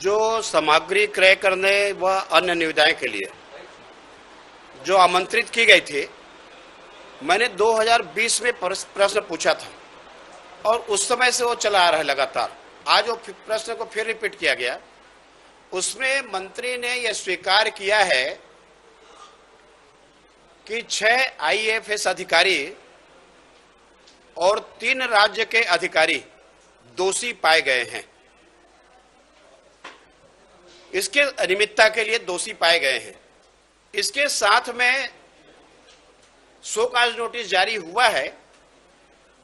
जो सामग्री क्रय करने व अन्य निविदाएं के लिए जो आमंत्रित की गई थी, मैंने 2020 में प्रश्न पूछा था और उस समय से वो चला आ रहा है लगातार। आज वो प्रश्न को फिर रिपीट किया गया। उसमें मंत्री ने यह स्वीकार किया है कि 6 आईएफएस अधिकारी और 3 राज्य के अधिकारी दोषी पाए गए हैं, इसके अनियमितता के लिए दोषी पाए गए हैं। इसके साथ में शो कॉज नोटिस जारी हुआ है।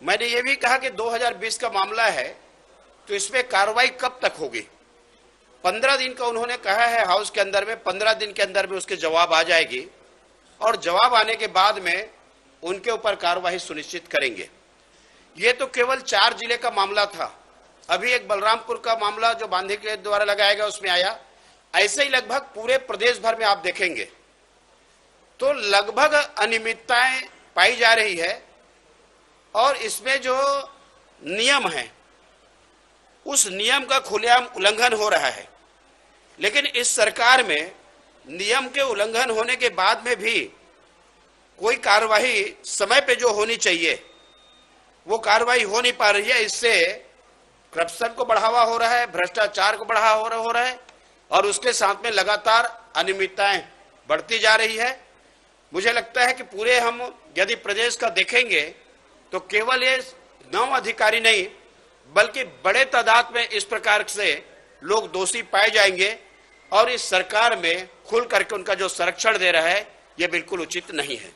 मैंने ये भी कहा कि 2020 का मामला है तो इसमें कार्रवाई कब तक होगी। 15 दिन का उन्होंने कहा है हाउस के अंदर में, 15 दिन के अंदर में उसके जवाब आ जाएगी और जवाब आने के बाद में उनके ऊपर कार्रवाई सुनिश्चित करेंगे। ये तो केवल 4 जिले का मामला था। अभी एक बलरामपुर का मामला जो बांधे के द्वारा लगाया गया उसमें आया। ऐसे ही लगभग पूरे प्रदेश भर में आप देखेंगे तो लगभग अनियमितताएं पाई जा रही है और इसमें जो नियम है उस नियम का खुलेआम उल्लंघन हो रहा है। लेकिन इस सरकार में नियम के उल्लंघन होने के बाद में भी कोई कार्रवाई समय पे जो होनी चाहिए वो कार्रवाई हो नहीं पा रही है। इससे करप्शन को बढ़ावा हो रहा है, भ्रष्टाचार को बढ़ावा हो रहा है और उसके साथ में लगातार अनियमितताएं बढ़ती जा रही है। मुझे लगता है कि पूरे हम यदि प्रदेश का देखेंगे तो केवल ये 9 अधिकारी नहीं बल्कि बड़े तादाद में इस प्रकार से लोग दोषी पाए जाएंगे और इस सरकार में खुल करके उनका जो संरक्षण दे रहा है ये बिल्कुल उचित नहीं है।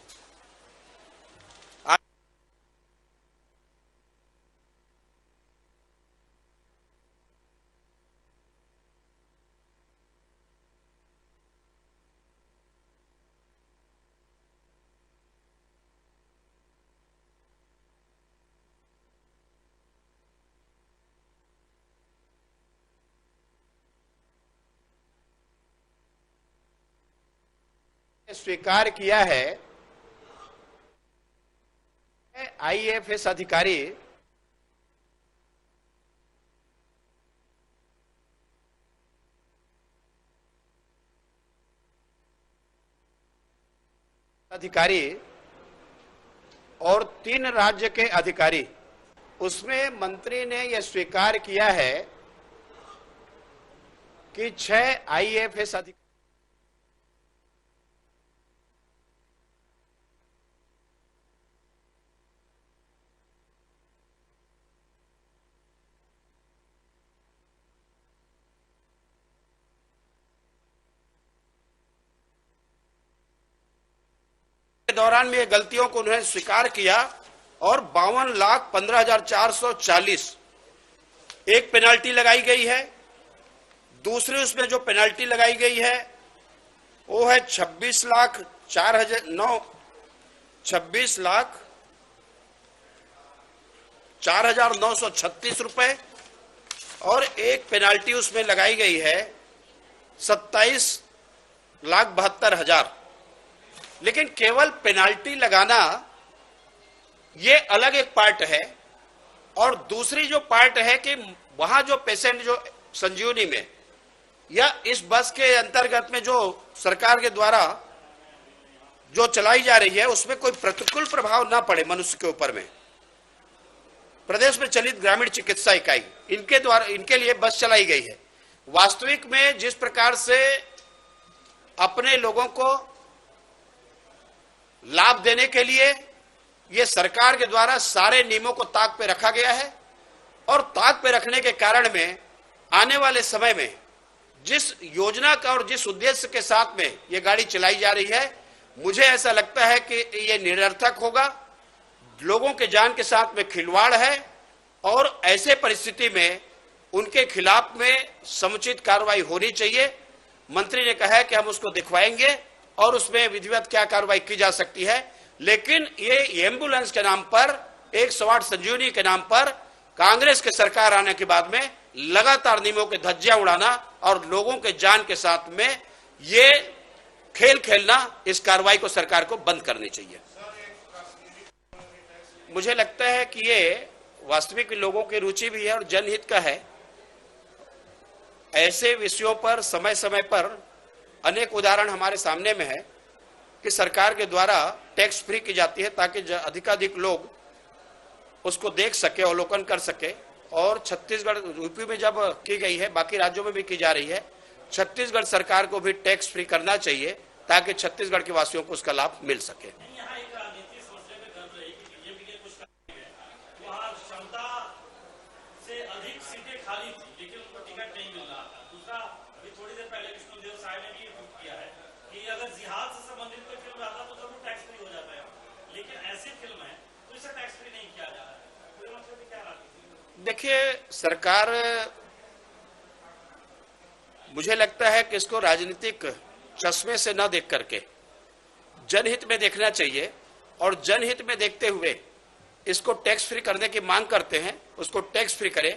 स्वीकार किया है आईएफएस अधिकारी और 3 राज्य के अधिकारी, उसमें मंत्री ने यह स्वीकार किया है कि 6 आईएफएस दौरान में गलतियों को उन्होंने स्वीकार किया और 52,15,440 एक पेनाल्टी लगाई गई है। दूसरी उसमें जो पेनाल्टी लगाई गई है वो है 26,04,936 रुपए और एक पेनाल्टी उसमें लगाई गई है 27,72,000। लेकिन केवल पेनाल्टी लगाना ये अलग एक पार्ट है और दूसरी जो पार्ट है कि वहां जो पेशेंट जो संजीवनी में या इस बस के अंतर्गत में जो सरकार के द्वारा जो चलाई जा रही है उसमें कोई प्रतिकूल प्रभाव ना पड़े मनुष्य के ऊपर में। प्रदेश में चलित ग्रामीण चिकित्सा इकाई इनके द्वारा इनके लिए बस चलाई गई है। वास्तविक में जिस प्रकार से अपने लोगों को लाभ देने के लिए ये सरकार के द्वारा सारे नियमों को ताक पे रखा गया है और ताक पे रखने के कारण में आने वाले समय में जिस योजना का और जिस उद्देश्य के साथ में ये गाड़ी चलाई जा रही है, मुझे ऐसा लगता है कि ये निरर्थक होगा, लोगों के जान के साथ में खिलवाड़ है और ऐसे परिस्थिति में उनके खिलाफ में समुचित कार्रवाई होनी चाहिए। मंत्री ने कहा है कि हम उसको दिखवाएंगे और उसमें विधिवत क्या कार्रवाई की जा सकती है। लेकिन ये एम्बुलेंस के नाम पर 108 संजीवनी के नाम पर कांग्रेस के सरकार आने के बाद में लगातार नियमों के धज्जियां उड़ाना और लोगों के जान के साथ में ये खेल खेलना, इस कार्रवाई को सरकार को बंद करनी चाहिए। मुझे लगता है कि ये वास्तविक लोगों की रुचि भी है और जनहित का है ऐसे विषयों पर समय समय पर अनेक उदाहरण हमारे सामने में है कि सरकार के द्वारा टैक्स फ्री की जाती है ताकि अधिकाधिक लोग उसको देख सके, अवलोकन कर सके। और छत्तीसगढ़, यूपी में जब की गई है, बाकी राज्यों में भी की जा रही है, छत्तीसगढ़ सरकार को भी टैक्स फ्री करना चाहिए ताकि छत्तीसगढ़ के वासियों को उसका लाभ मिल सके। देखिए, सरकार, मुझे लगता है कि इसको राजनीतिक चश्मे से न देख करके जनहित में देखना चाहिए और जनहित में देखते हुए इसको टैक्स फ्री करने की मांग करते हैं, उसको टैक्स फ्री करें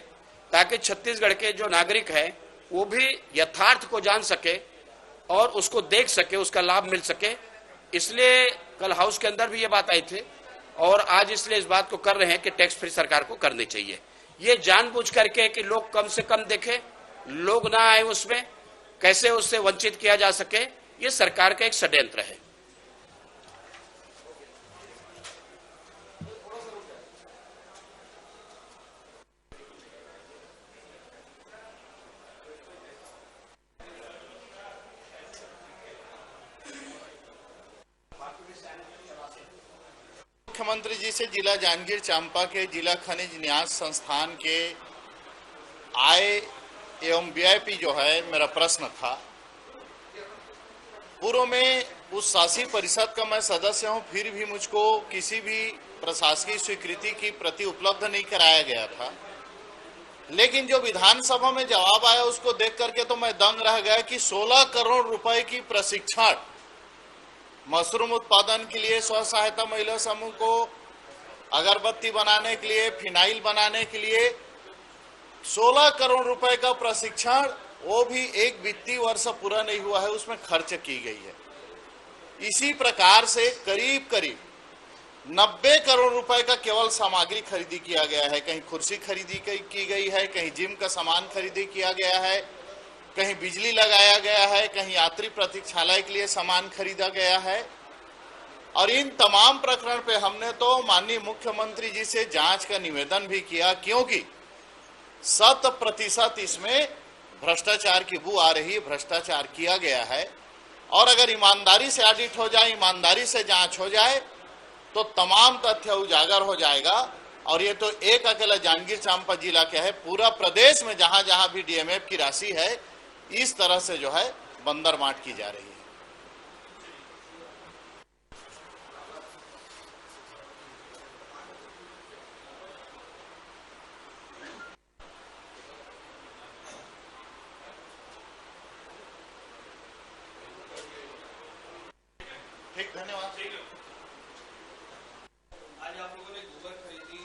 ताकि छत्तीसगढ़ के जो नागरिक हैं वो भी यथार्थ को जान सके और उसको देख सके, उसका लाभ मिल सके। इसलिए कल हाउस के अंदर भी ये बात आई थी और आज इसलिए इस बात को कर रहे हैं कि टैक्स फ्री सरकार को करनी चाहिए। ये जानबूझ करके कि लोग कम से कम देखें, लोग ना आए उसमें, कैसे उससे वंचित किया जा सके, ये सरकार का एक षड्यंत्र है। मुख्यमंत्री जी से जिला जांजगीर चांपा के जिला खनिज न्यास संस्थान के आय एवं वीआईपी जो है, मेरा प्रश्न था। पूर्व में उस शासी परिषद का मैं सदस्य हूं, फिर भी मुझको किसी भी प्रशासकीय स्वीकृति की प्रति उपलब्ध नहीं कराया गया था। लेकिन जो विधानसभा में जवाब आया उसको देख करके तो मैं दंग रह गया कि 16 करोड़ रुपए की प्रशिक्षण मशरूम उत्पादन के लिए स्व सहायता महिला समूह को, अगरबत्ती बनाने के लिए, फिनाइल बनाने के लिए 16 करोड़ रुपए का प्रशिक्षण, वो भी एक वित्तीय वर्ष पूरा नहीं हुआ है उसमें खर्च की गई है। इसी प्रकार से करीब करीब 90 करोड़ रुपए का केवल सामग्री खरीदी किया गया है। कहीं कुर्सी खरीदी की गई है, कहीं जिम का सामान खरीदी किया गया है, कहीं बिजली लगाया गया है, कहीं यात्री प्रतीक्षालय के लिए सामान खरीदा गया है। और इन तमाम प्रकरण पे हमने तो माननीय मुख्यमंत्री जी से जांच का निवेदन भी किया, क्योंकि 100% इसमें भ्रष्टाचार की बू आ रही है, भ्रष्टाचार किया गया है। और अगर ईमानदारी से ऑडिट हो जाए, ईमानदारी से जांच हो जाए तो तमाम तथ्य उजागर हो जाएगा। और ये तो एक अकेला जांजगीर चांपा जिला के है, पूरा प्रदेश में जहां जहां भी डीएमएफ की राशि है इस तरह से जो है बंदरमाट की जा रही है। ठीक, धन्यवाद। आज आप लोगों ने गोबर खरीदी,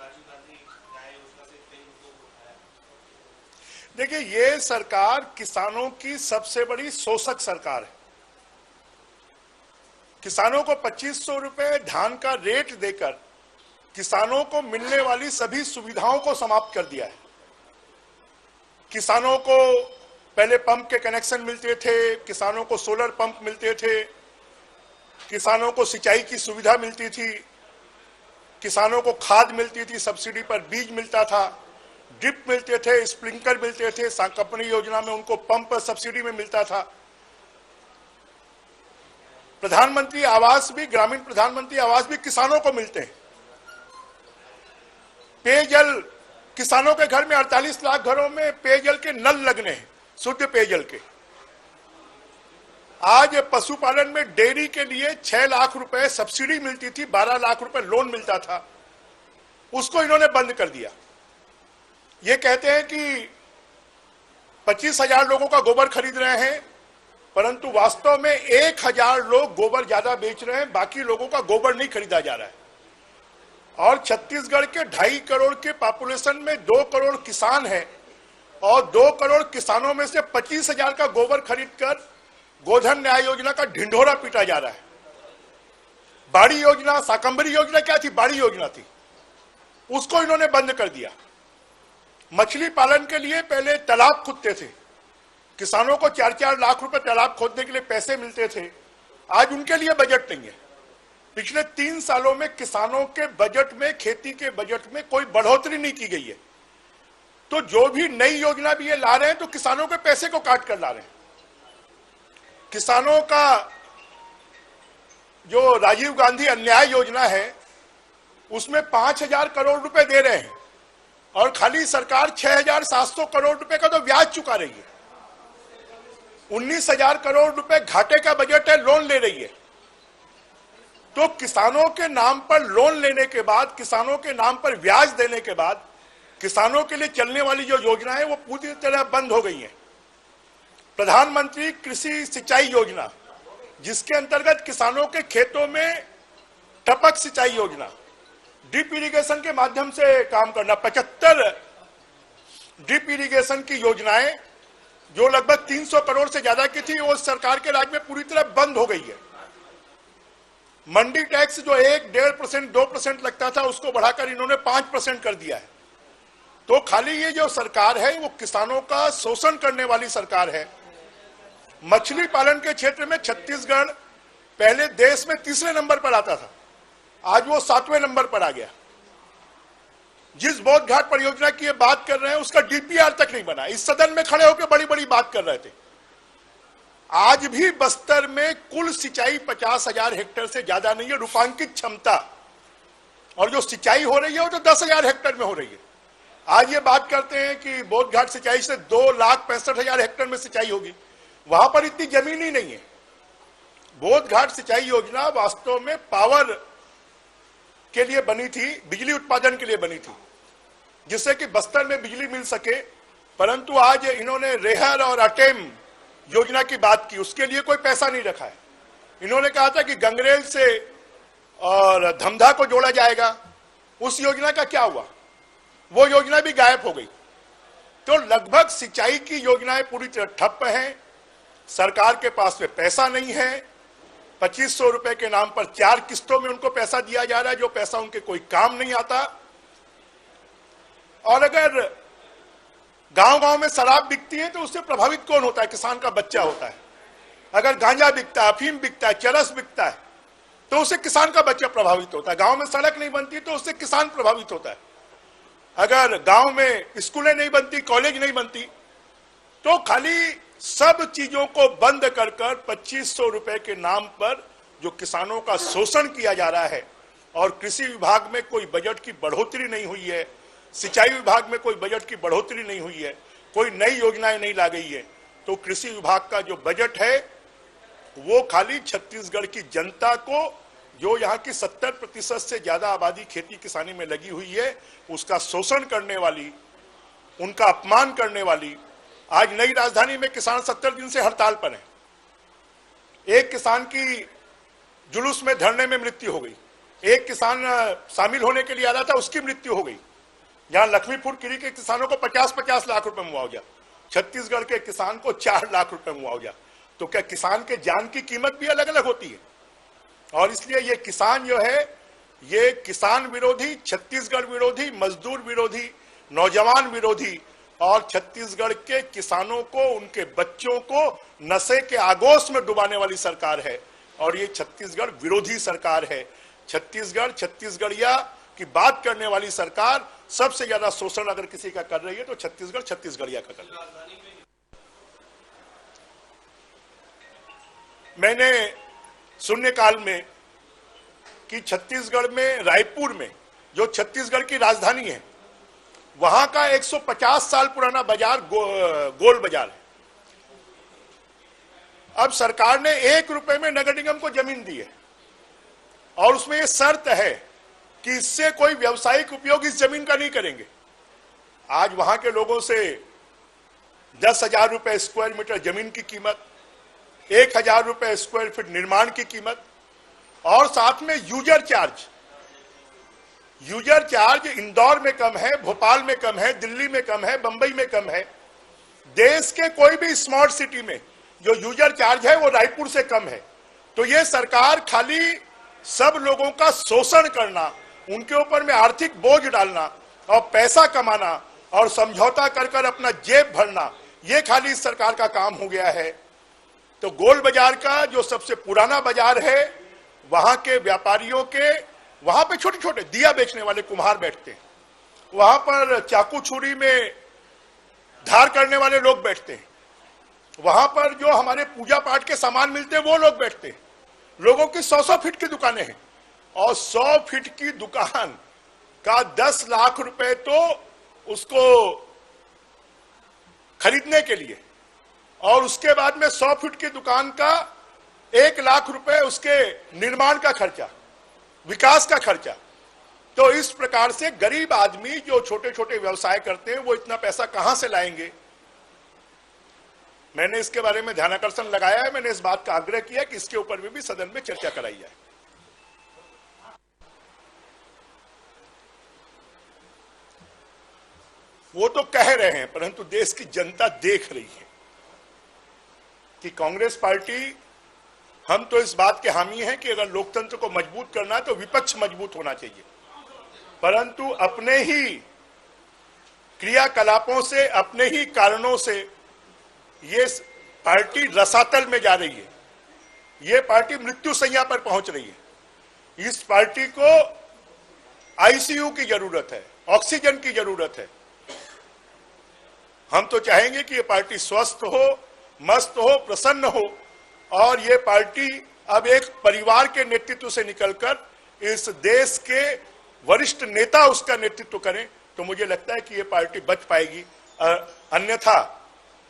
राजीव गांधी न्याय योजना से कई मुद्दों को उठाया। देखिए, ये सरकार किसानों की सबसे बड़ी शोषक सरकार है। किसानों को 2500 रुपए धान का रेट देकर किसानों को मिलने वाली सभी सुविधाओं को समाप्त कर दिया है। किसानों को पहले पंप के कनेक्शन मिलते थे, किसानों को सोलर पंप मिलते थे, किसानों को सिंचाई की सुविधा मिलती थी, किसानों को खाद मिलती थी, सब्सिडी पर बीज मिलता था, ड्रिप मिलते थे, स्प्रिंकलर मिलते थे, कंपनी योजना में उनको पंप सब्सिडी में मिलता था। प्रधानमंत्री आवास भी, ग्रामीण प्रधानमंत्री आवास भी किसानों को मिलते हैं। पेयजल, किसानों के घर में 48 लाख घरों में पेयजल के नल लगने हैं, शुद्ध पेयजल के। आज पशुपालन में डेयरी के लिए 6 लाख रुपए सब्सिडी मिलती थी, 12 लाख रुपए लोन मिलता था, उसको इन्होंने बंद कर दिया। ये कहते हैं कि 25,000 लोगों का गोबर खरीद रहे हैं, परंतु वास्तव में 1,000 लोग गोबर ज्यादा बेच रहे हैं, बाकी लोगों का गोबर नहीं खरीदा जा रहा है। और छत्तीसगढ़ के 2.5 करोड़ के पॉपुलेशन में 2 करोड़ किसान हैं और 2 करोड़ किसानों में से 25,000 का गोबर खरीदकर गोधन न्याय योजना का ढिंढोरा पीटा जा रहा है। बाड़ी योजना, शाकंभरी योजना क्या थी? बाड़ी योजना थी, उसको इन्होंने बंद कर दिया। मछली पालन के लिए पहले तालाब खुदते थे, किसानों को 4-4 लाख रुपए तालाब खोदने के लिए पैसे मिलते थे। आज उनके लिए बजट नहीं है। पिछले 3 सालों में किसानों के बजट में, खेती के बजट में कोई बढ़ोतरी नहीं की गई है। तो जो भी नई योजना भी ये ला रहे हैं तो किसानों के पैसे को काट कर ला रहे हैं। किसानों का जो राजीव गांधी अन्याय योजना है उसमें 5,000 करोड़ रुपए दे रहे हैं और खाली सरकार 6,700 करोड़ रुपए का तो ब्याज चुका रही है। 19,000 करोड़ रुपए घाटे का बजट है, लोन ले रही है। तो किसानों के नाम पर लोन लेने के बाद, किसानों के नाम पर ब्याज देने के बाद किसानों के लिए चलने वाली जो योजना है वो पूरी तरह बंद हो गई है। प्रधानमंत्री कृषि सिंचाई योजना, जिसके अंतर्गत किसानों के खेतों में टपक सिंचाई योजना, ड्रिप इरिगेशन के माध्यम से काम करना, 75 ड्रिप इरिगेशन की योजनाएं जो लगभग 300 करोड़ से ज्यादा की थी, वो सरकार के राज में पूरी तरह बंद हो गई है। मंडी टैक्स जो 1-1.5%, 2% लगता था, उसको बढ़ाकर इन्होंने 5% कर दिया है। तो खाली ये जो सरकार है वो किसानों का शोषण करने वाली सरकार है। मछली पालन के क्षेत्र में छत्तीसगढ़ पहले देश में 3रे नंबर पर आता था, आज वो 7वें नंबर पर आ गया। जिस बोध घाट परियोजना की ये बात कर रहे हैं उसका डीपीआर तक नहीं बना। इस सदन में खड़े होकर बड़ी बड़ी बात कर रहे थे। आज भी बस्तर में कुल सिंचाई 50,000 हेक्टेयर से ज्यादा नहीं है, रूपांकित क्षमता, और जो सिंचाई हो रही है वो तो 10,000 हेक्टेयर में हो रही है। आज ये बात करते हैं कि बोध घाट सिंचाई से 2,65,000 हेक्टेयर में सिंचाई होगी, वहां पर इतनी जमीन ही नहीं है। बोध घाट सिंचाई योजना वास्तव में पावर के लिए बनी थी, बिजली उत्पादन के लिए बनी थी, जिससे कि बस्तर में बिजली मिल सके। परंतु आज इन्होंने रेहर और अटेम योजना की बात की, उसके लिए कोई पैसा नहीं रखा है। इन्होंने कहा था कि गंगरेल से और धमधा को जोड़ा जाएगा, उस योजना का क्या हुआ? वो योजना भी गायब हो गई। तो लगभग सिंचाई की योजनाएं पूरी तरह ठप्प हैं। सरकार के पास में पैसा नहीं है। 2,500 रुपए के नाम पर 4 किस्तों में उनको पैसा दिया जा रहा है, जो पैसा उनके कोई काम नहीं आता। और अगर गांव-गांव में शराब बिकती है तो उससे प्रभावित कौन होता है? किसान का बच्चा होता है। अगर गांजा बिकता है, अफीम बिकता है, चरस बिकता है तो उससे किसान का बच्चा प्रभावित होता है। गांव में सड़क नहीं बनती तो उससे किसान प्रभावित होता है। अगर गांव में स्कूलें नहीं बनती, कॉलेज नहीं बनती, तो खाली सब चीजों को बंद कर 2,500 रुपए के नाम पर जो किसानों का शोषण किया जा रहा है, और कृषि विभाग में कोई बजट की बढ़ोतरी नहीं हुई है, सिंचाई विभाग में कोई बजट की बढ़ोतरी नहीं हुई है, कोई नई योजनाएं नहीं ला गई है, तो कृषि विभाग का जो बजट है वो खाली छत्तीसगढ़ की जनता को, जो यहाँ की 70% से ज्यादा आबादी खेती किसानी में लगी हुई है, उसका शोषण करने वाली, उनका अपमान करने वाली। आज नई राजधानी में किसान 70 दिन से हड़ताल पर है। एक किसान की जुलूस में धरने में मृत्यु हो गई, एक किसान शामिल होने के लिए आ रहा था, उसकी मृत्यु हो गई। जहां लक्ष्मीपुर किरी के किसानों को 50-50 लाख रुपए मुआवजा, छत्तीसगढ़ के किसान को 4 लाख रुपए मुआवजा। तो क्या किसान के जान की कीमत भी अलग अलग होती है? और इसलिए ये किसान जो है, ये किसान विरोधी, छत्तीसगढ़ विरोधी, मजदूर विरोधी, नौजवान विरोधी और छत्तीसगढ़ के किसानों को, उनके बच्चों को नशे के आगोश में डुबाने वाली सरकार है। और ये छत्तीसगढ़ विरोधी सरकार है। छत्तीसगढ़, छत्तीसगढ़िया की बात करने वाली सरकार। सबसे ज्यादा शोषण अगर किसी का कर रही है तो छत्तीसगढ़, छत्तीसगढ़िया का कर रही है। मैंने शून्यकाल में कि छत्तीसगढ़ में, रायपुर में, जो छत्तीसगढ़ की राजधानी है, वहां का 150 साल पुराना बाजार गोल बाजार है। अब सरकार ने 1 रुपए में नगर निगम को जमीन दी है और उसमें यह शर्त है कि इससे कोई व्यावसायिक उपयोग इस जमीन का नहीं करेंगे। आज वहां के लोगों से 10,000 रुपए स्क्वायर मीटर जमीन की कीमत, 1,000 रुपए स्क्वायर फीट निर्माण की कीमत, और साथ में user charge. User charge Indore में कम है, भोपाल में कम है, दिल्ली में कम है, बंबई में कम है। देश के कोई भी स्मार्ट सिटी में जो यूजर चार्ज है वो रायपुर से कम है। तो ये सरकार खाली सब लोगों का शोषण करना, उनके ऊपर में आर्थिक बोझ डालना और पैसा कमाना और समझौता कर कर अपना जेब भरना, ये खाली इस सरकार का काम हो गया है। तो गोल बाजार का जो सबसे पुराना बाजार है, वहां के व्यापारियों के, वहां पे छोटे छोटे दिया बेचने वाले कुम्हार बैठते हैं, वहां पर चाकू छुरी में धार करने वाले लोग बैठते हैं, वहां पर जो हमारे पूजा पाठ के सामान मिलते हैं वो लोग बैठते हैं। लोगों की 100-100 फीट की दुकानें हैं और 100 फीट की दुकान का 10 लाख रुपए तो उसको खरीदने के लिए, और उसके बाद में 100 फीट की दुकान का 1 लाख रुपए उसके निर्माण का खर्चा, विकास का खर्चा। तो इस प्रकार से गरीब आदमी जो छोटे छोटे व्यवसाय करते हैं वो इतना पैसा कहां से लाएंगे। मैंने इसके बारे में ध्यानाकर्षण लगाया है, मैंने इस बात का आग्रह किया कि इसके ऊपर भी सदन में चर्चा कराई जाए। वो तो कह रहे हैं, परंतु देश की जनता देख रही है कि कांग्रेस पार्टी, हम तो इस बात के हामी हैं कि अगर लोकतंत्र को मजबूत करना है तो विपक्ष मजबूत होना चाहिए, परंतु अपने ही क्रियाकलापों से, अपने ही कारणों से ये पार्टी रसातल में जा रही है, ये पार्टी मृत्यु शैया पर पहुंच रही है। इस पार्टी को आईसीयू की जरूरत है, ऑक्सीजन की जरूरत है। हम तो चाहेंगे कि ये पार्टी स्वस्थ हो, मस्त हो, प्रसन्न हो, और ये पार्टी अब एक परिवार के नेतृत्व से निकलकर इस देश के वरिष्ठ नेता उसका नेतृत्व करें, तो मुझे लगता है कि ये पार्टी बच पाएगी। अन्यथा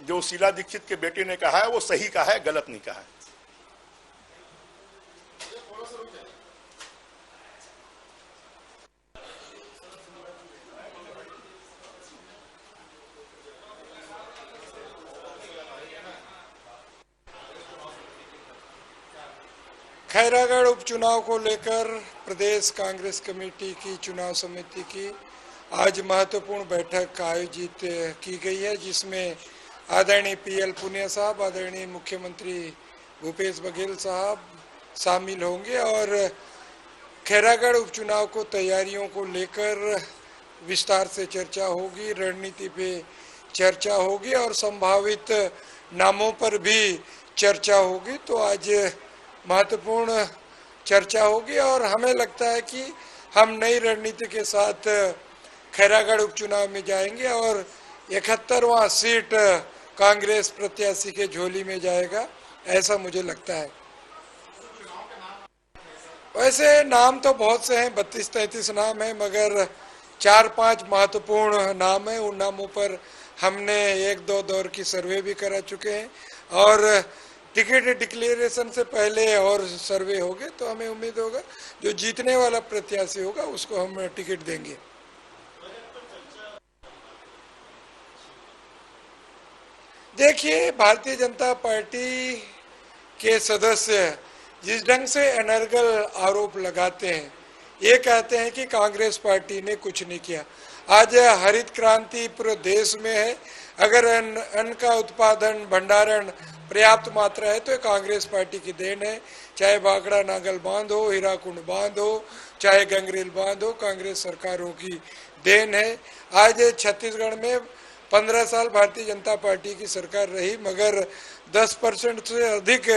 जो शीला दीक्षित के बेटे ने कहा है वो सही कहा है, गलत नहीं कहा है। खैरागढ़ उपचुनाव को लेकर प्रदेश कांग्रेस कमेटी की चुनाव समिति की आज महत्वपूर्ण बैठक आयोजित की गई है, जिसमें आदरणीय पीएल पुनिया साहब, आदरणीय मुख्यमंत्री भूपेश बघेल साहब शामिल होंगे और खैरागढ़ उपचुनाव को तैयारियों को लेकर विस्तार से चर्चा होगी, रणनीति पे चर्चा होगी और संभावित नामों पर भी चर्चा होगी। तो आज महत्वपूर्ण चर्चा होगी और हमें लगता है कि हम नई रणनीति के साथ खैरागढ़ उपचुनाव में जाएंगे और 71वां सीट कांग्रेस प्रत्याशी के झोली में जाएगा, ऐसा मुझे लगता है। वैसे नाम तो बहुत से हैं, 32-33 नाम हैं, मगर 4-5 महत्वपूर्ण नाम हैं। उन नामों पर हमने 1-2 दौर की सर्वे भी करा चुके हैं और टिकट डिक्लेरेशन से पहले और सर्वे होंगे, तो हमें उम्मीद होगा जो जीतने वाला प्रत्याशी होगा उसको हम टिकट देंगे। देखिए, भारतीय जनता पार्टी के सदस्य जिस ढंग से अनर्गल आरोप लगाते हैं, ये कहते हैं कि कांग्रेस पार्टी ने कुछ नहीं किया। आज हरित क्रांति पूरे देश में है, अगर अन्न का उत्पादन भंडारण पर्याप्त मात्रा है तो ये कांग्रेस पार्टी की देन है। चाहे बागड़ा नागल बांध हो, हीराकुंड बांध हो, चाहे गंगरेल बांध हो, कांग्रेस सरकारों की देन है। आज छत्तीसगढ़ में 15 साल भारतीय जनता पार्टी की सरकार रही, मगर 10% से अधिक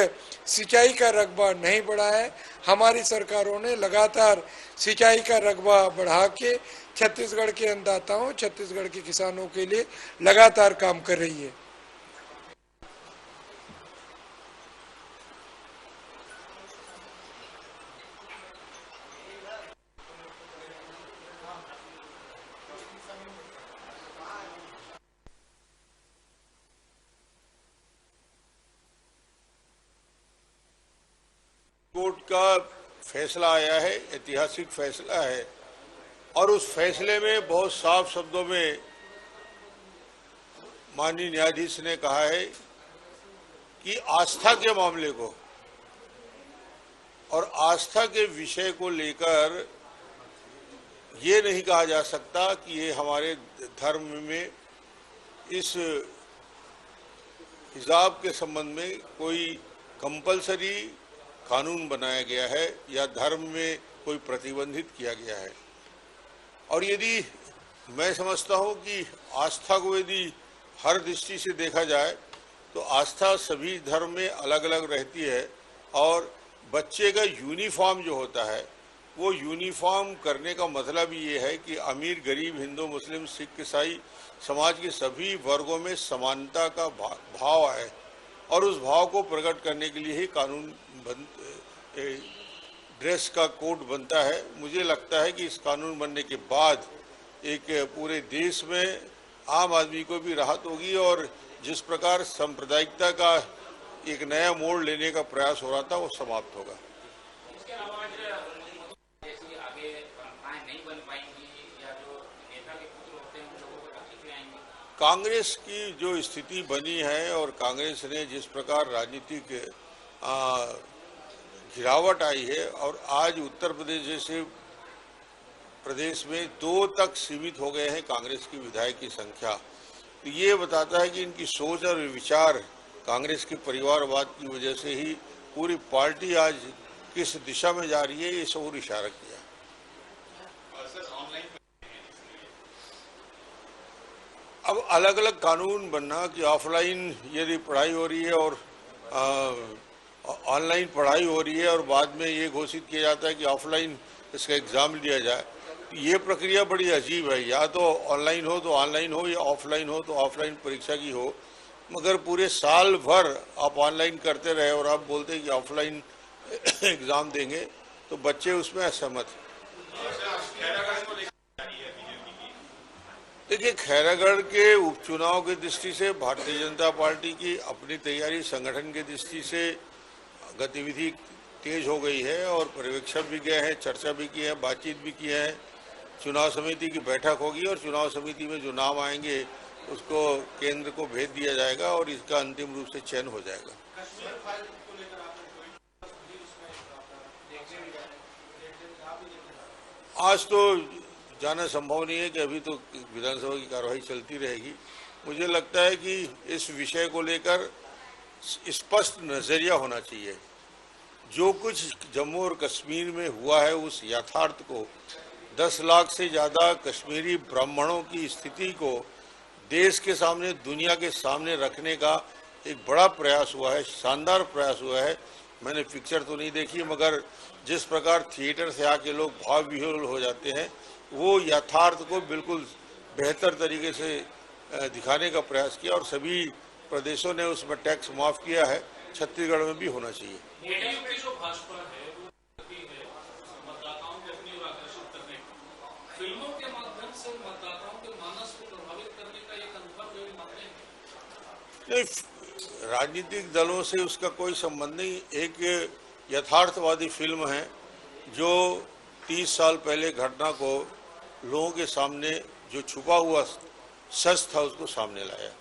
सिंचाई का रकबा नहीं बढ़ा है। हमारी सरकारों ने लगातार सिंचाई का रकबा बढ़ा के छत्तीसगढ़ के अन्नदाताओं, छत्तीसगढ़ के किसानों के लिए लगातार काम कर रही है। कोर्ट का फैसला आया है, ऐतिहासिक फैसला है और उस फैसले में बहुत साफ शब्दों में माननीय न्यायाधीश ने कहा है कि आस्था के मामले को और आस्था के विषय को लेकर ये नहीं कहा जा सकता कि ये हमारे धर्म में इस हिजाब के संबंध में कोई कंपलसरी कानून बनाया गया है या धर्म में कोई प्रतिबंधित किया गया है। और यदि मैं समझता हूं कि आस्था को यदि हर दृष्टि से देखा जाए तो आस्था सभी धर्म में अलग अलग रहती है, और बच्चे का यूनिफॉर्म जो होता है वो यूनिफॉर्म करने का मतलब ये है कि अमीर गरीब, हिंदू मुस्लिम, सिख ईसाई समाज के सभी वर्गों में समानता का भाव है, और उस भाव को प्रकट करने के लिए ही कानून ड्रेस का कोड बनता है। मुझे लगता है कि इस कानून बनने के बाद एक पूरे देश में आम आदमी को भी राहत होगी, और जिस प्रकार सांप्रदायिकता का एक नया मोड़ लेने का प्रयास हो रहा था वो समाप्त होगा। इसके अलावा जैसी आगे परंपराएं नहीं बन पाएंगी या जो नेता के पुत्र होते हैं उन लोगों को तकलीफें आएंगी। कांग्रेस की जो स्थिति बनी है और कांग्रेस ने जिस प्रकार राजनीतिक गिरावट आई है, और आज उत्तर प्रदेश जैसे प्रदेश में 2 तक सीमित हो गए हैं कांग्रेस की विधायक की संख्या, तो ये बताता है कि इनकी सोच और विचार कांग्रेस के परिवारवाद की वजह से ही पूरी पार्टी आज किस दिशा में जा रही है, ये सब इशारा किया। अब अलग अलग कानून बनना कि ऑफलाइन यदि पढ़ाई हो रही है और ऑनलाइन पढ़ाई हो रही है, और बाद में ये घोषित किया जाता है कि ऑफलाइन इसका एग्जाम लिया जाए, ये प्रक्रिया बड़ी अजीब है। या तो ऑनलाइन हो तो ऑनलाइन हो, या ऑफलाइन हो तो ऑफलाइन परीक्षा की हो, मगर पूरे साल भर आप ऑनलाइन करते रहे और आप बोलते हैं कि ऑफलाइन एग्जाम देंगे, तो बच्चे उसमें असहमत हैं। देखिए, खैरागढ़ के उपचुनाव की दृष्टि से भारतीय जनता पार्टी की अपनी तैयारी, संगठन की दृष्टि से गतिविधि तेज हो गई है, और पर्यवेक्षक भी गए हैं, चर्चा भी की है, बातचीत भी की है। चुनाव समिति की बैठक होगी और चुनाव समिति में जो नाम आएंगे उसको केंद्र को भेज दिया जाएगा और इसका अंतिम रूप से चयन हो जाएगा। आज तो जाना संभव नहीं है कि अभी तो विधानसभा की कार्रवाई चलती रहेगी। मुझे लगता है कि इस विषय को लेकर स्पष्ट नजरिया होना चाहिए। जो कुछ जम्मू और कश्मीर में हुआ है उस यथार्थ को, 10 लाख से ज़्यादा कश्मीरी ब्राह्मणों की स्थिति को देश के सामने, दुनिया के सामने रखने का एक बड़ा प्रयास हुआ है, शानदार प्रयास हुआ है। मैंने पिक्चर तो नहीं देखी, मगर जिस प्रकार थिएटर से आके लोग भाव विह्वल हो जाते हैं, वो यथार्थ को बिल्कुल बेहतर तरीके से दिखाने का प्रयास किया, और सभी प्रदेशों ने उसमें टैक्स माफ किया है। छत्तीसगढ़ में भी होना चाहिए। जो भाजपा है वो है मतदाताओं के अपनी ओर आकर्षित करने, फिल्मों के माध्यम से मतदाताओं के मानस को प्रभावित करने का एक अनुभव वे मानते हैं। नहीं, राजनीतिक दलों से उसका कोई संबंध नहीं। एक यथार्थवादी फिल्म है जो 30 साल पहले घटना को लोगों के सामने, जो छुपा हुआ सच था, उसको सामने लाया।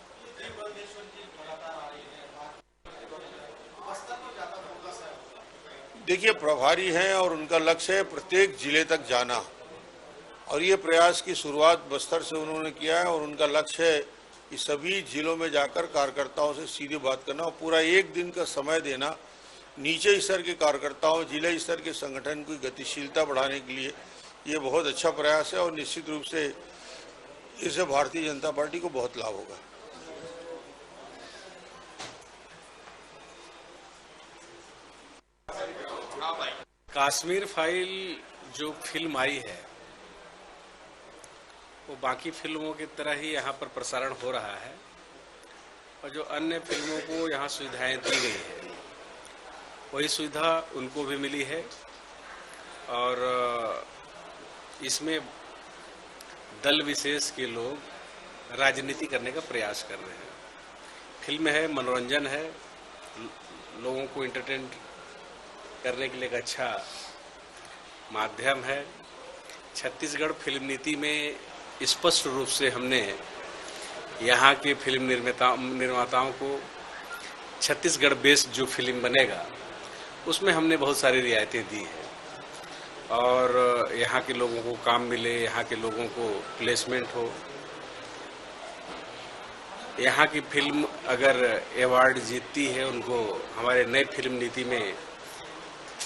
देखिए, प्रभारी हैं और उनका लक्ष्य है प्रत्येक जिले तक जाना, और ये प्रयास की शुरुआत बस्तर से उन्होंने किया है, और उनका लक्ष्य है कि सभी जिलों में जाकर कार्यकर्ताओं से सीधी बात करना और पूरा एक दिन का समय देना नीचे स्तर के कार्यकर्ताओं, जिला स्तर के संगठन की गतिशीलता बढ़ाने के लिए। ये बहुत अच्छा प्रयास है और निश्चित रूप से इससे भारतीय जनता पार्टी को बहुत लाभ होगा। कश्मीर फाइल जो फिल्म आई है वो बाकी फिल्मों की तरह ही यहाँ पर प्रसारण हो रहा है, और जो अन्य फिल्मों को यहाँ सुविधाएं दी गई है वही सुविधा उनको भी मिली है, और इसमें दल विशेष के लोग राजनीति करने का प्रयास कर रहे हैं। फिल्म है, मनोरंजन है, लोगों को एंटरटेन करने के लिए एक अच्छा माध्यम है। छत्तीसगढ़ फिल्म नीति में स्पष्ट रूप से हमने यहाँ के फिल्म निर्माताओं को छत्तीसगढ़ बेस्ड जो फिल्म बनेगा उसमें हमने बहुत सारी रियायतें दी है, और यहाँ के लोगों को काम मिले, यहाँ के लोगों को प्लेसमेंट हो। यहाँ की फिल्म अगर अवार्ड जीतती है, उनको हमारे नए फिल्म नीति में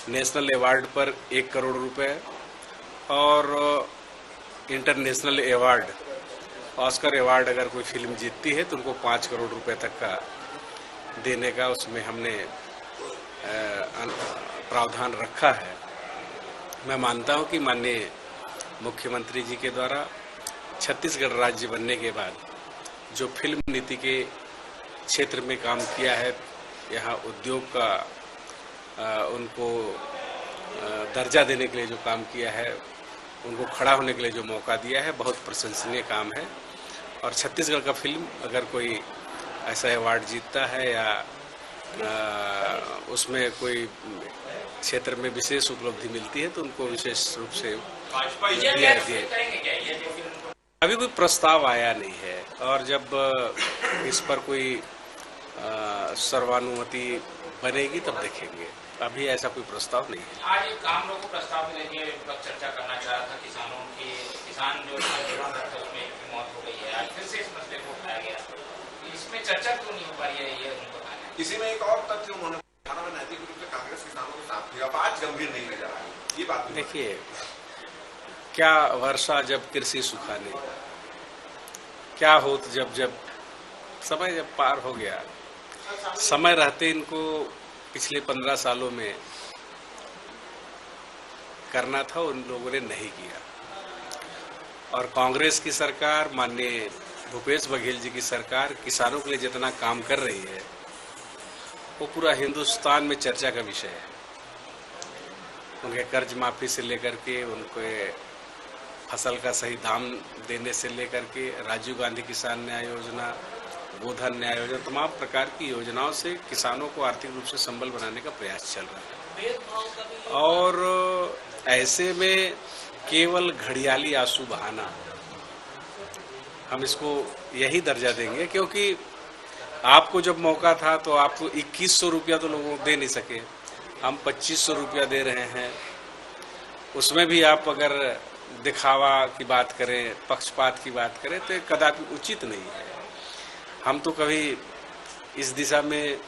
नेशनल अवार्ड पर 1 करोड़ रुपए और इंटरनेशनल अवार्ड ऑस्कर अवार्ड अगर कोई फिल्म जीतती है तो उनको 5 करोड़ रुपए तक का देने का उसमें हमने प्रावधान रखा है। मैं मानता हूं कि माननीय मुख्यमंत्री जी के द्वारा छत्तीसगढ़ राज्य बनने के बाद जो फिल्म नीति के क्षेत्र में काम किया है, यहाँ उद्योग का उनको दर्जा देने के लिए जो काम किया है, उनको खड़ा होने के लिए जो मौका दिया है, बहुत प्रशंसनीय काम है। और छत्तीसगढ़ का फिल्म अगर कोई ऐसा अवार्ड जीतता है या उसमें कोई क्षेत्र में विशेष उपलब्धि मिलती है तो उनको विशेष रूप से दिया। अभी कोई प्रस्ताव आया नहीं है और जब इस पर कोई सर्वानुमति बनेगी तब देखेंगे। अभी ऐसा कोई प्रस्ताव नहीं है। आज एक काम लोगों को प्रस्ताव में लेके चर्चा करना चाह रहा था किसानों की, किसान जो उसमें मौत हो गई है, आज फिर से इस मसले को उठाया गया। इसमें चर्चा क्यों नहीं हो पा रही है, ये उनको बताना है। इसी में एक और तथ्य उन्होंने नैतिक रूप से कांग्रेस किसानों के साथ किया, आज गंभीर नहीं नजर आ रही ये बात। देखिए, क्या वर्षा जब कृषि सुखाने, क्या होत जब समय जब पार हो गया, समय रहते इनको पिछले 15 सालों में करना था, उन लोगों ने नहीं किया। और कांग्रेस की सरकार, माननीय भूपेश बघेल जी की सरकार किसानों के लिए जितना काम कर रही है वो पूरा हिंदुस्तान में चर्चा का विषय है। उनके कर्ज माफी से लेकर के उनके फसल का सही दाम देने से लेकर के राजीव गांधी किसान न्याय योजना, गोधन न्याय योजना, तमाम प्रकार की योजनाओं से किसानों को आर्थिक रूप से संबल बनाने का प्रयास चल रहा है। और ऐसे में केवल घड़ियाली आंसू बहाना, हम इसको यही दर्जा देंगे, क्योंकि आपको जब मौका था तो आपको 2100 रुपया तो लोगों को दे नहीं सके, हम 2500 रुपया दे रहे हैं। उसमें भी आप अगर दिखावा की बात करें, पक्षपात की बात करें तो कदापि उचित नहीं है। हम तो कभी इस दिशा में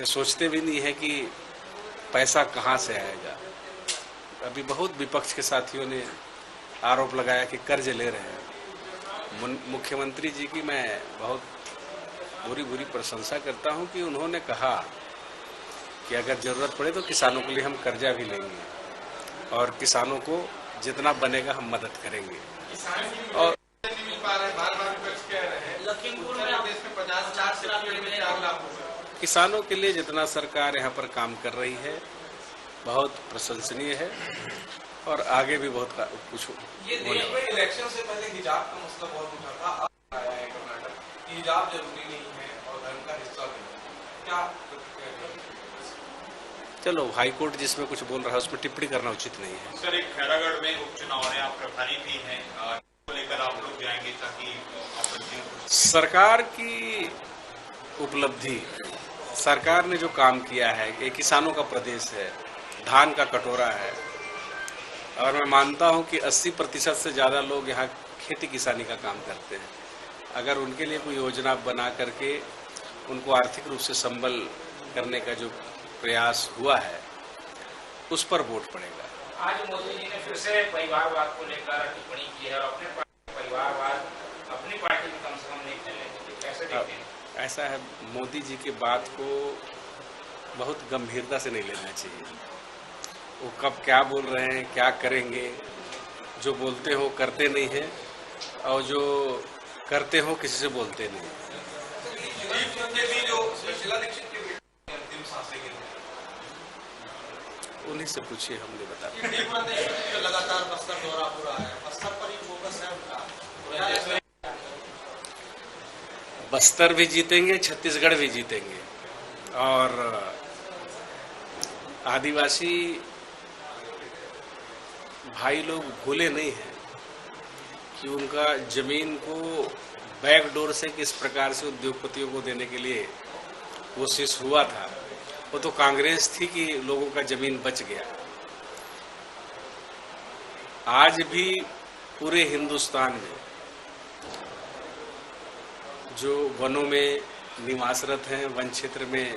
सोचते भी नहीं है कि पैसा कहाँ से आएगा। अभी बहुत विपक्ष के साथियों ने आरोप लगाया कि कर्ज ले रहे हैं। मुख्यमंत्री जी की मैं बहुत बुरी प्रशंसा करता हूं कि उन्होंने कहा कि अगर जरूरत पड़े तो किसानों के लिए हम कर्जा भी लेंगे और किसानों को जितना बनेगा हम मदद करेंगे। और किसानों के लिए जितना सरकार यहाँ पर काम कर रही है बहुत प्रशंसनीय है और आगे भी बहुत कुछ होने वाला है। इलेक्शन से पहले हिजाब का मसला बहुत उठा था, अब आया है कर्नाटक कि हिजाब जरूरी नहीं है और धर्म का हिस्सा नहीं है। क्या चलो, हाईकोर्ट जिसमें कुछ बोल रहा है उसमें टिप्पणी करना उचित नहीं है। सर, एक खैरागढ़ में उपचुनाव है, आप प्रभारी भी हैं, लेकर आप लोग जाएंगे ताकि सरकार की उपलब्धि, सरकार ने जो काम किया है, ये किसानों का प्रदेश है, धान का कटोरा है और मैं मानता हूं कि 80% से ज़्यादा लोग यहाँ खेती किसानी का काम करते हैं। अगर उनके लिए कोई योजना बना करके उनको आर्थिक रूप से संबल करने का जो प्रयास हुआ है उस पर वोट पड़ेगा। आज मोदी जी ने फिर से परिवारवाद को लेकर टिप्पणी की है और अपने परिवारवाद अपनी पार्टी में कम से कम नहीं फैलेंगे, कैसे देखते हैं? ऐसा है, मोदी जी की बात को बहुत गंभीरता से नहीं लेना चाहिए। वो कब क्या बोल रहे हैं, क्या करेंगे, जो बोलते हो करते नहीं हैं और जो करते हो किसी से बोलते नहीं। उन्हीं से पूछिए, हमने बताया। लगातार बस्तर दौरा हो रहा है, बस्तर पर ही फोकस है उनका। बस्तर भी जीतेंगे, छत्तीसगढ़ भी जीतेंगे और आदिवासी भाई लोग भूले नहीं हैं कि उनका जमीन को बैकडोर से किस प्रकार से उद्योगपतियों को देने के लिए कोशिश हुआ था। वो तो कांग्रेस थी कि लोगों का जमीन बच गया। आज भी पूरे हिंदुस्तान में जो वनों में निवासरत हैं, वन क्षेत्र में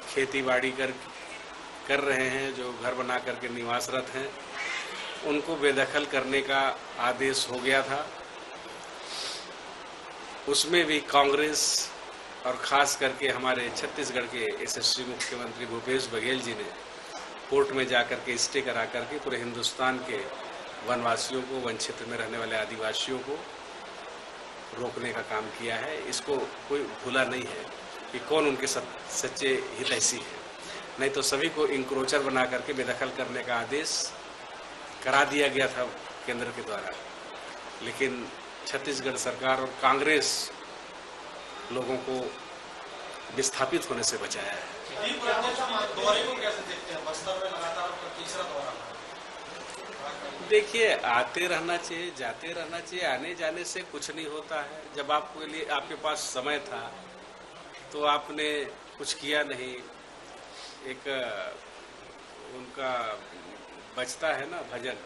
खेतीबाड़ी कर रहे हैं, जो घर बना करके निवासरत हैं, उनको बेदखल करने का आदेश हो गया था उसमें भी कांग्रेस और खास करके हमारे छत्तीसगढ़ के यशस्वी मुख्यमंत्री भूपेश बघेल जी ने कोर्ट में जाकर के स्टे करा करके पूरे हिंदुस्तान के वनवासियों को, वन क्षेत्र में रहने वाले आदिवासियों को रोकने का काम किया है। इसको कोई भूला नहीं है कि कौन उनके सच्चे हितैषी है। नहीं तो सभी को इंक्रोचर बना करके बेदखल करने का आदेश करा दिया गया था केंद्र के द्वारा, लेकिन छत्तीसगढ़ सरकार और कांग्रेस लोगों को विस्थापित होने से बचाया है। दौरे को कैसे देखते हैं? बस्तर में लगातार आपका तीसरा दौरा है। देखिए, आते रहना चाहिए, जाते रहना चाहिए, आने जाने से कुछ नहीं होता है। जब आपके लिए आपके पास समय था तो आपने कुछ किया नहीं। एक उनका बचता है ना भजन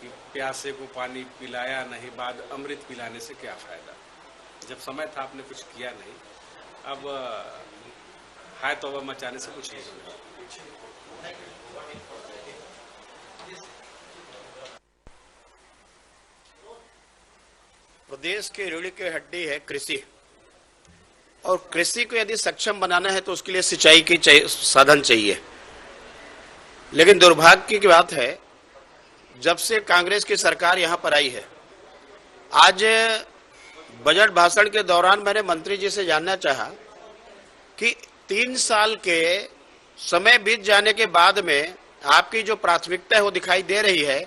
कि प्यासे को पानी पिलाया नहीं, बाद अमृत पिलाने से क्या फायदा। जब समय था आपने कुछ किया नहीं, अब हाय तौबा मचाने से कुछ नहीं होगा। प्रदेश की रीढ़ की हड्डी है कृषि, और कृषि को यदि सक्षम बनाना है तो उसके लिए सिंचाई की साधन चाहिए। लेकिन दुर्भाग्य की बात है, जब से कांग्रेस की सरकार यहां पर आई है, आज बजट भाषण के दौरान मैंने मंत्री जी से जानना चाहा कि 3 साल के समय बीत जाने के बाद में आपकी जो प्राथमिकता है वो दिखाई दे रही है